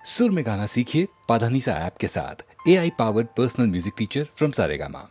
सुर में गाना सीखिए पाधानीसा ऐप के साथ। AI powered personal music teacher from Saregama.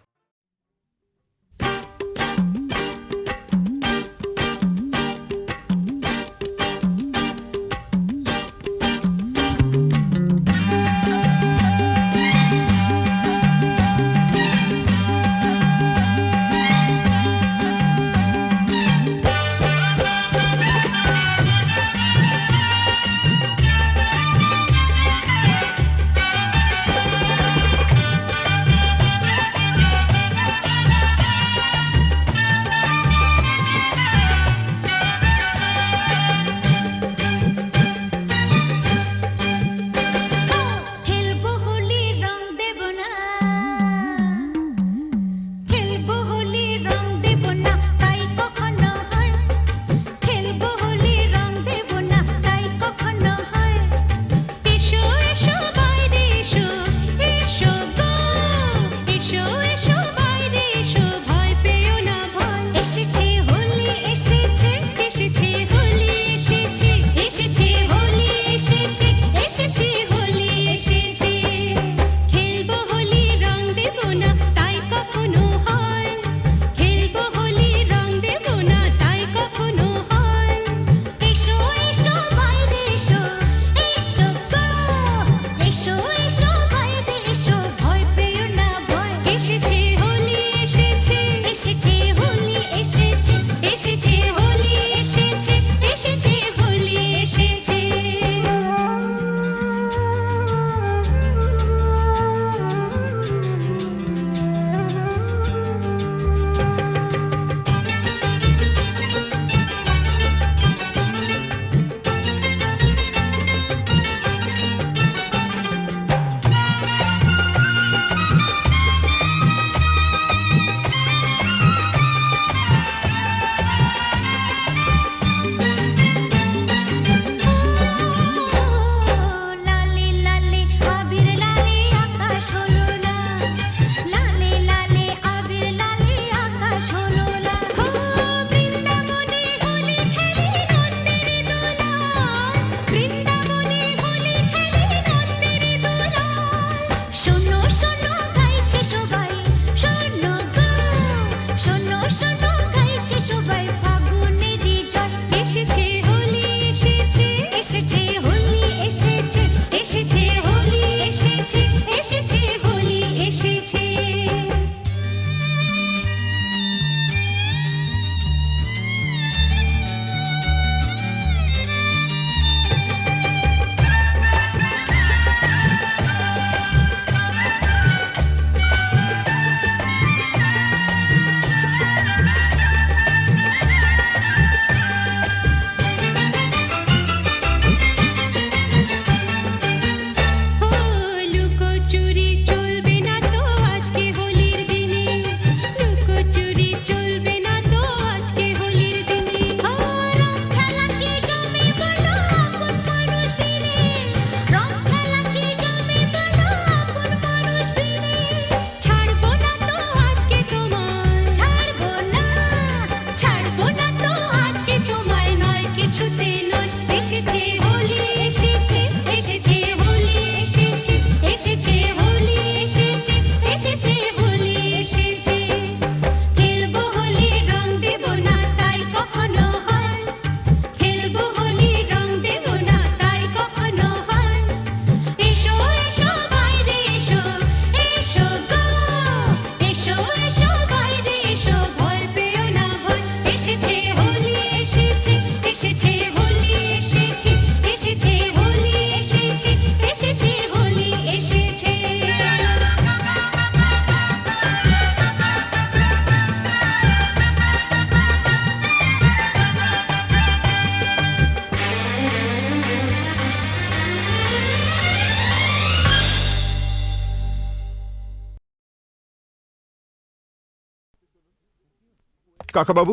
কাকা বাবু,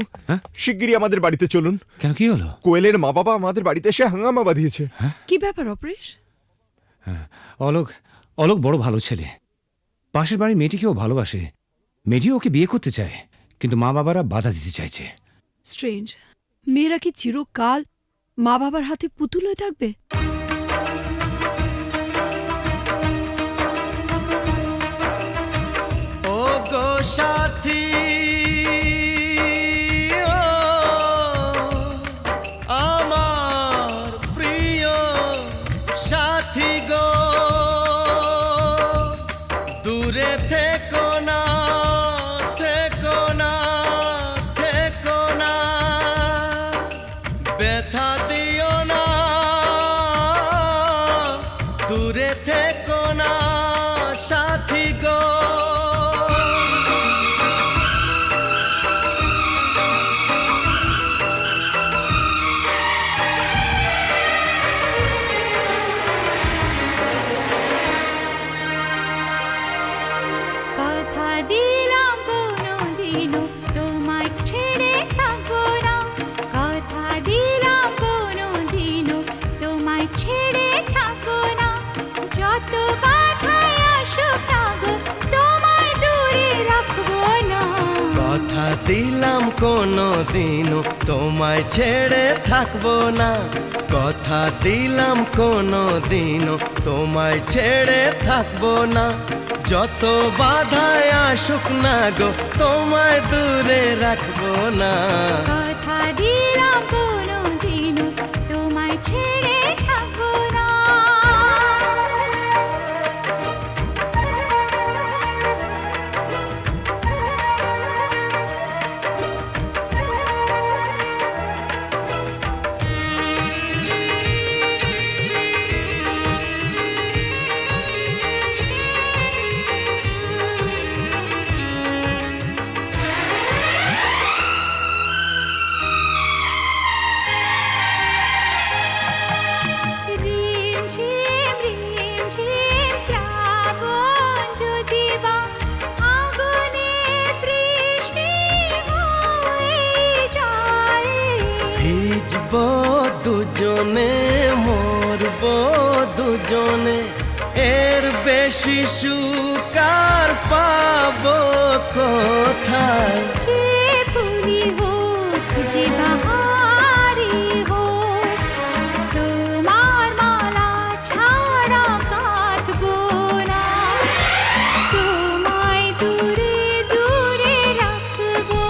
শিগগিরই আমাদের বাড়িতে চলুন। কেন, কি হলো? কোয়েলের মা বাবা আমাদের বাড়িতে এসে হাঙ্গামা বাঁধিয়েছে। কি ব্যাপার অপরেশ? অলোক অলোক বড় ভালো ছেলে, পাশের বাড়ির মেয়েটিকেও ভালোবাসে, মেয়েটিও ওকে বিয়ে করতে চায়, কিন্তু মা বাবারা বাধা দিতে চাইছে। স্ট্রেঞ্জ, মেয়েরা কি চিরকাল মা বাবার হাতে পুতুল হয়ে থাকবে? সাথী ও আমার প্রিয় সাথী গো দূরে থেকো না থেকো না থেকো না ব্যথা দিও না দূরে থেকো না সাথী গো কথা দিলাম কোনোদিনও তোমায় ছেড়ে থাকবো না কথা দিলাম কোনোদিনও তোমায় ছেড়ে থাকবো না যত বাধাই আসুক না গো তোমায় দূরে রাখবো না কথা দিলাম কোনো দিনও তোমায় ছেড়ে থাকবো না কথা দিলাম কোনো দিনও তোমায় ছেড়ে থাকবো না যত বাধায় আসুক না গো তোমায় দূরে রাখবো না কথা দিলাম কোনোদিনও তোমায় ছেড়ে থাকবো না রিমঝিম শ্রাবণ যদি বা আগুনে বৃষ্টি হয়ে যায় ভিজব দুজনে মরব দুজনে এর বেশি সুকার পাবো কোথায় যে ফুলি হোক যে বাহারি হোক তোমার মালা ছাড়া কাঁদবো না তোমায় দূরে দূরে রাখবো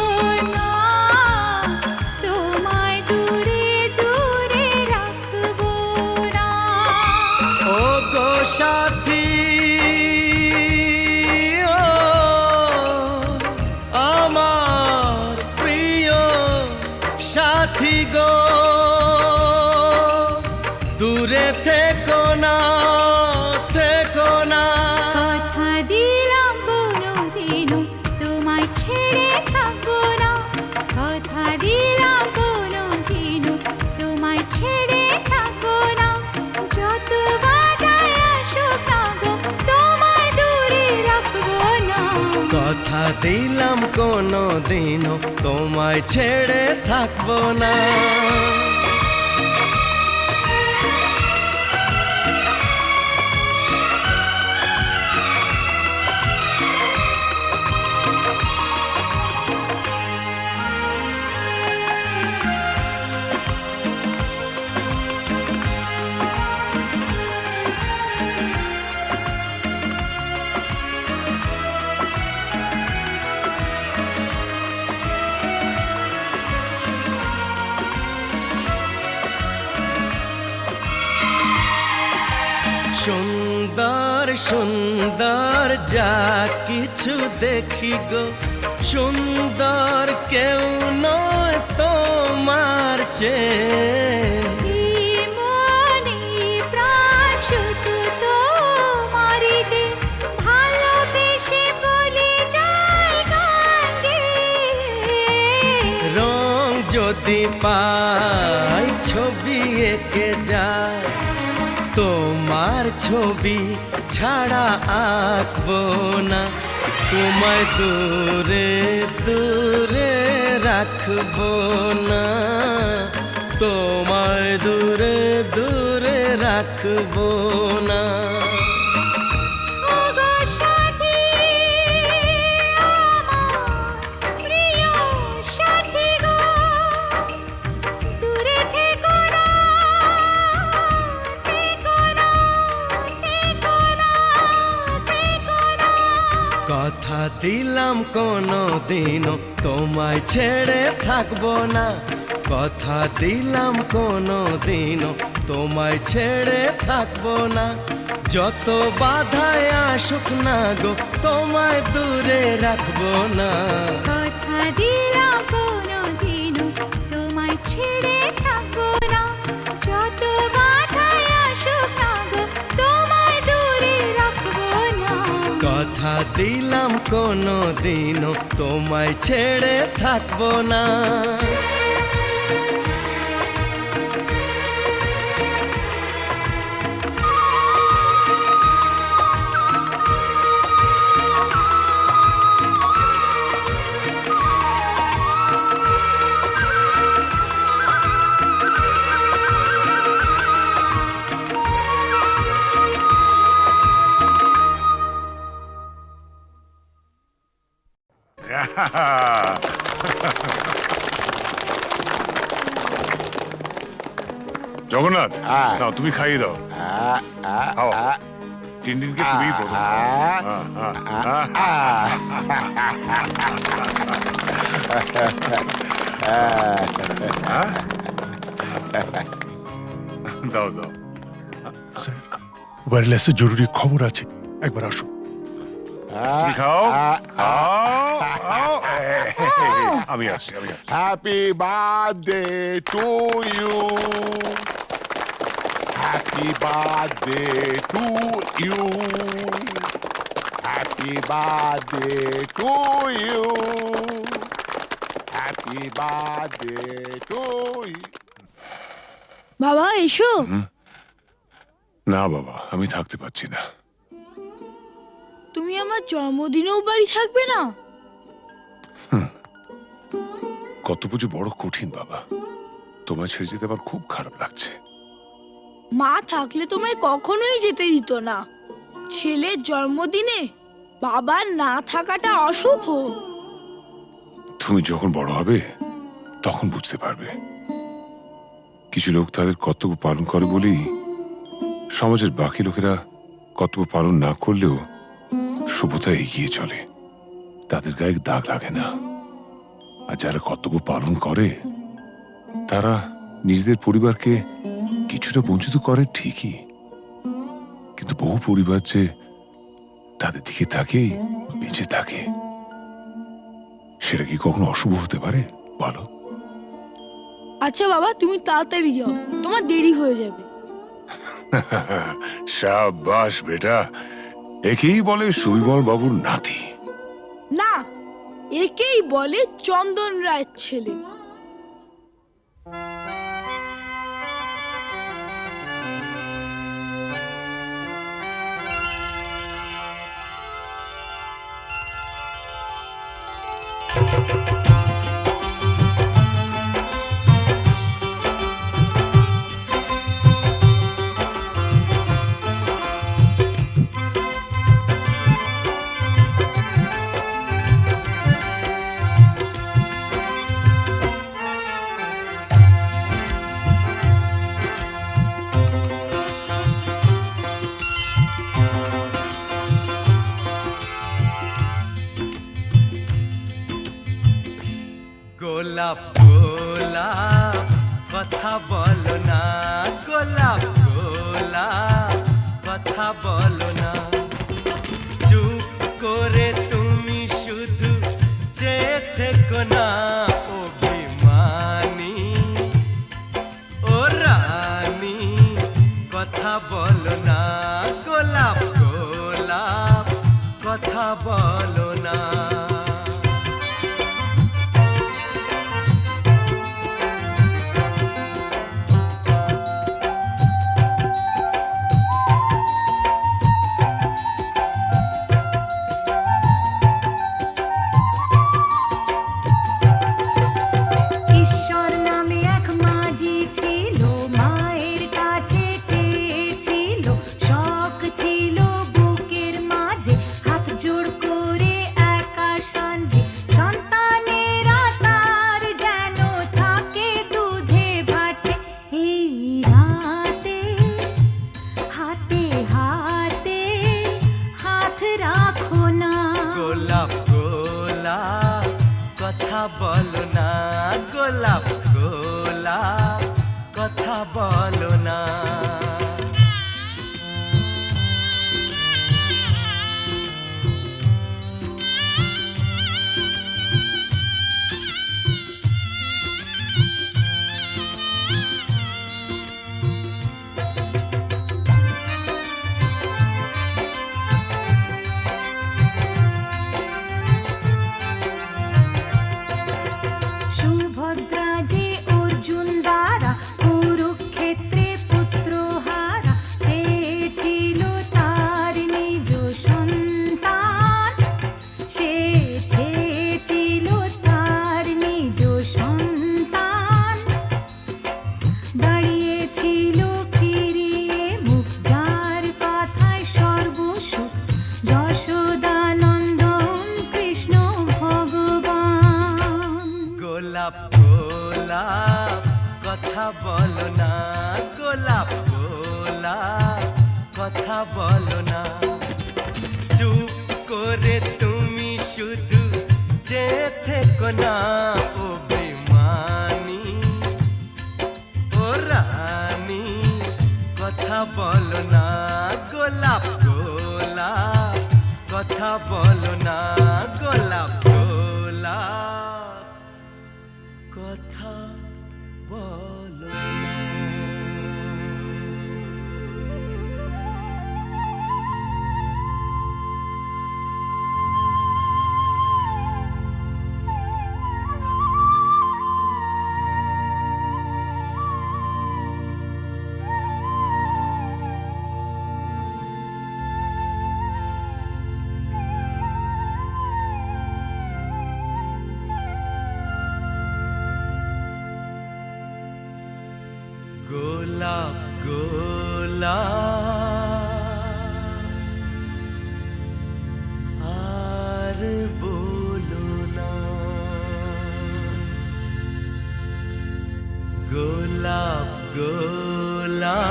না তোমায় দূরে দূরে রাখবো না ও গো সাথী ও আমার প্রিয় সাথী গো দূরে থেকো না থেকো না কথা দিলাম কোনোদিনও তোমায় ছেড়ে থাকবো না কথা দিলাম কোনোদিনও তোমায় ছেড়ে থাকবো না যত বাধাই আসুক না গো তোমায় দূরে রাখবো না কথা দিলাম কোনো দিনও তোমায় ছেড়ে থাকবো না সুন্দর সুন্দর যা কিছু দেখি গো সুন্দর কেউ নয় তোমার চেয়ে মনে প্রাণ শুধু তোমারই যে ভালোবেসে বলে যায় গান গেয়ে। রং যদি পাই ছবি এঁকে যায় তোমার ছবি ছাড়া আঁকবো না তোমায় দূরে দূরে রাখবো না তোমায় দূরে দূরে রাখবো না ওগো সাথী, আমার প্রিয় সাথী গো, দূরে থেকো না, থেকো না, থেকো না, থেকো না। কথা দিলাম কোনো দিনও তোমায় ছেড়ে থাকবো না, কথা দিলাম কোনো দিনও তোমায় ছেড়ে থাকবো না। যত বাধায় আসুক না গো তোমায় দূরে রাখবো না। কথা দিলাম কোনোদিনও তোমায় ছেড়ে থাকবো না, যত বাধাই আসুক না গো তোমায় দূরে রাখবো না। কথা দিলাম কোনো দিনও তোমায় ছেড়ে থাকবো না। জগন্নাথ, নাও তুমি খাইয়ে দাও। খাও। টিনটিনকে তুমিই প্রথম দাও দাও। ওয়্যারলেসে জরুরি খবর আছে, একবার আসো। তুমি খাও খাও খাও। আমি আসছি আমি আসছি। Happy birthday to you, happy birthday to you, happy birthday to you, happy birthday to you. বাবা এসো। না বাবা, আমি থাকতে পারছি না। তুমি আমার জন্মদিনেও বাড়ি থাকবে না? কত পুজো বড় কঠিন বাবা, তোমায় ছেড়ে যেতে আমার খুব খারাপ লাগছে। মা থাকলে তোমায় কখনোই যেতে দিত না। ছেলের জন্মদিনে বাবার না থাকাটা অশুভ। তুমি যখন বড় হবে তখন বুঝতে পারবে। কিছু লোক তাদের কর্তব্য পালন করে বলেই সমাজের বাকি লোকেরা কর্তব্য পালন না করলেও সভ্যতা এগিয়ে চলে, তাদের গায়ে দাগ লাগে না। আর যারা কর্তব্য পালন করে তারা নিজেদের পরিবারকে কিছুটা বঞ্চিত করে ঠিকই, কিন্তু বহু পরিবার যে তাদের দিকে তাকেই বেঁচে থাকে, সেটা কি কখনো অশুভ হতে পারে বলো? আচ্ছা বাবা, তুমি তাড়াতাড়ি যাও, তোমার দেরি হয়ে যাবে। শাবাশ বেটা, একেই বলে সুবিমল বাবুর নাতি। না, একেই বলে চন্দন রায়ের ছেলে। গোলাপ গোলাপ কথা বলো না, গোলাপ গোলাপ কথা বলো না। চুপ করে তুমি শুধু চেয়ে থেকো না, অভিমানী ও রানী কথা বলো না, গোলাপ গোলাপ কথা বলো না। ঈশ্বর নামে এক মাঝি ছিল, মায়ের কাছে চেয়েছিল, শখ ছিল বুকের মাঝে, হাত জোড় করে একা বলো না গোলাপ গোলাপ কথা বলো না সুভদ্রা যে অর্জুন দ্বারা কুরুক্ষেত্রে পুত্রহারা চেয়েছিল তার নিজ সন্তান, সে চেয়েছিল তার নিজ সন্তান, দাঁড়িয়েছিল ফিরিয়ে মুখ যার কথায় সর্বসুখ, যশোদানন্দন কৃষ্ণ ভগবান। গোলাপ গোলাপ কথা বলো না গোলাপ গোলাপ কথা বলো না চুপ করে তুমি শুধু যে থেকো না ও বেমানি ও রানী কথা বলো না গোলাপ গোলাপ কথা বলো না গোলাপ গোলাপ কথা বলো না গোলাপ গোলাপ আর বলো না গোলাপ গোলাপ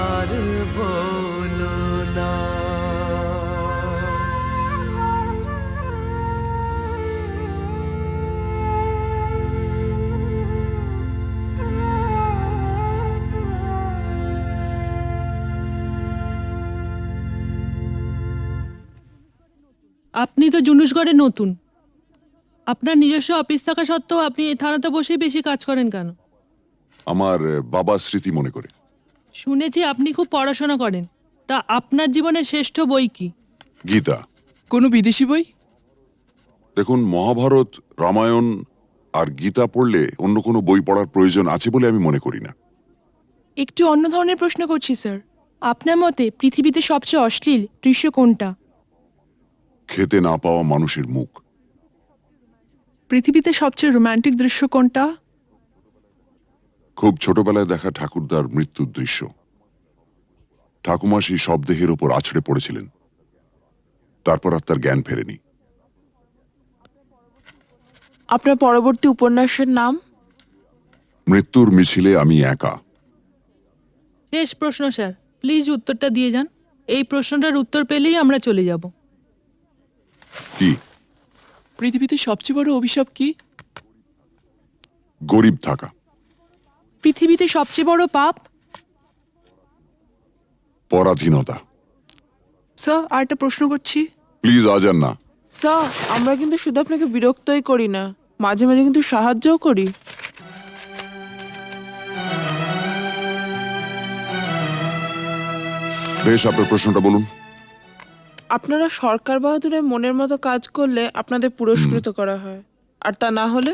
আর বলো না আপনি তো জুনুসগড়ে নতুন, আপনার নিজস্ব অফিস থাকা সত্ত্বেও আপনি এই থানাতে বসেই বেশি কাজ করেন কেন? আমার বাবা স্মৃতি মনে করে। শুনেছি আপনি খুব পড়াশোনা করেন, তা আপনার জীবনের শ্রেষ্ঠ বই কি? গীতা। কোনো বিদেশি বই? দেখুন, মহাভারত, রামায়ণ আর গীতা পড়লে অন্য কোনো বই পড়ার প্রয়োজন আছে বলে আমি মনে করি না। একটু অন্য ধরনের প্রশ্ন করছি স্যার। আপনার মতে পৃথিবীতে সবচেয়ে অশ্লীল দৃশ্য কোনটা? খেতে না পাওয়া মানুষের মুখ। পৃথিবীতে সবচেয়ে রোমান্টিক দৃশ্য কোনটা? খুব ছোটবেলায় দেখা ঠাকুরদার মৃত্যুর দৃশ্য। ঠাকুমা সেই শবদেহের ওপর আছড়ে পড়েছিলেন, তারপর আর তার জ্ঞান ফেরেনি। আপনার পরবর্তী উপন্যাসের নাম? মৃত্যুর মিছিলে আমি একা। শেষ প্রশ্ন স্যার, প্লিজ উত্তরটা দিয়ে যান। এই প্রশ্নটার উত্তর পেলেই আমরা চলে যাব। কি? পৃথিবীতে সবচেয়ে বড় অভিশাপ কি? গরিব থাকা। পৃথিবীতে সবচেয়ে বড় পাপ? পরাধীনতা। স্যার, আর একটা প্রশ্ন করছি। প্লিজ আজ আর না। স্যার, আমরা কিন্তু শুধু আপনাকে বিরক্তই করি না, মাঝে মাঝে কিন্তু সাহায্যও করি। বেশ, আপনার প্রশ্নটা বলুন। আপনারা সরকার বাহাদুরের মনের মতো কাজ করলে আপনাদের পুরস্কৃত করা হয়, আর তা না হলে?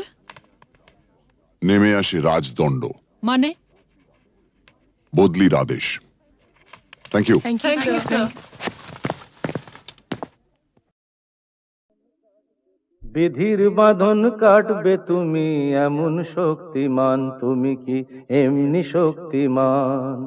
নেমে আসে রাজদণ্ড, মানে? বদলির আদেশ। Thank you. Thank you sir. বিধির বাঁধন কাটবে তুমি এমন শক্তিমান, তুমি কি এমনি শক্তিমান?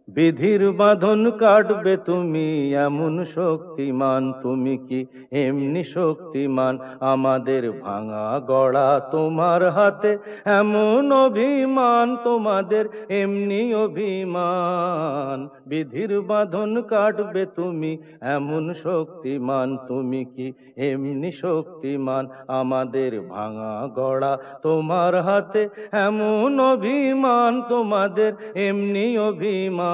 বিধির বাঁধন কাটবে তুমি, এমন শক্তিমান তুমি কি এমনি শক্তিমান? আমাদের ভাঙা গড়া তোমার হাতে, এমন অভিমান তোমাদের এমনি অভিমান। বিধির বাঁধন কাটবে তুমি, এমন শক্তিমান তুমি কি এমনি শক্তিমান? আমাদের ভাঙা গড়া তোমার হাতে, এমন অভিমান তোমাদের এমনি অভিমান।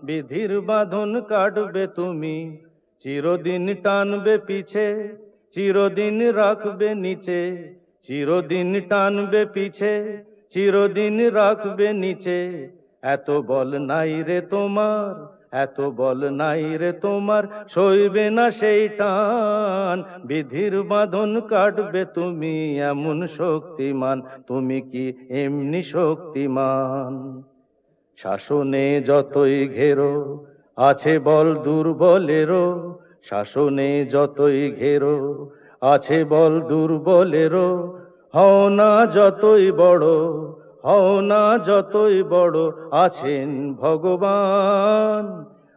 বিধির বাঁধন কাটবে তুমি, চিরদিন টানবে পিছে, চিরদিন রাখবে নিচে, চিরদিন টানবে পিছে, চিরদিন রাখবে নিচে। এত বল নাই রে তোমার, এত বল নাই রে তোমার, সইবে না সেই টান। বিধির বাঁধন কাটবে তুমি, এমন শক্তিমান তুমি কি এমনি শক্তিমান? শাসনে যতই ঘেরো আছে বল দুর্বলেরও, শাসনে যতই ঘেরো আছে বল দুর্বলেরও। হও না যতই বড়, হও না যতই বড়, আছেন ভগবান।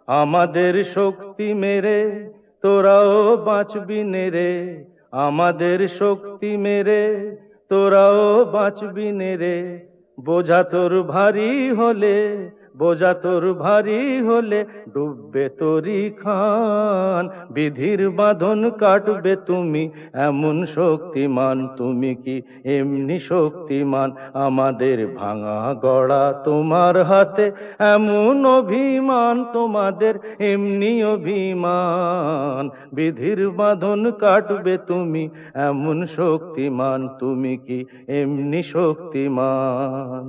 আমাদের শক্তি মেরে তোরাও বাঁচবি নেরে, আমাদের শক্তি মেরে তোরাও বাঁচবি নেরে। বোঝা তোর ভারী হলে, বোঝা তোর ভারী হলে, ডুববে তোরি খান। বিধির বাঁধন কাটবে তুমি, এমন শক্তিমান তুমি কি এমনি শক্তিমান? আমাদের ভাঙা গড়া তোমার হাতে, এমন অভিমান তোমাদের এমনি অভিমান। বিধির বাঁধন কাটবে তুমি, এমন শক্তিমান তুমি কি এমনি শক্তিমান?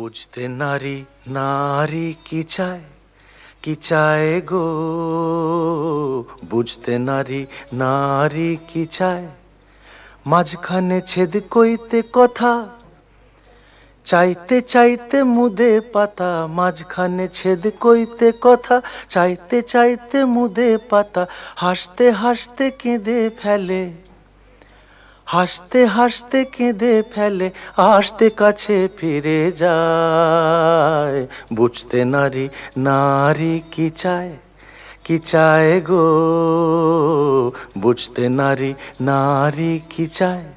বুঝতে নারী নারী কি চায় গো, বুঝতে নারী নারী কি চায়, মাঝখানে ছেদ কইতে কথা, চাইতে চাইতে মুদে পাতা, মাঝখানে ছেদ কইতে কথা, চাইতে চাইতে মুদে পাতা, হাসতে হাসতে কেঁদে ফেলে, হাসতে হাসতে কেঁদে ফেলে, আসতে কাছে ফিরে যায়। বুঝতে নারী নারী কি চায় গো, বুঝতে নারী নারী কি চায়।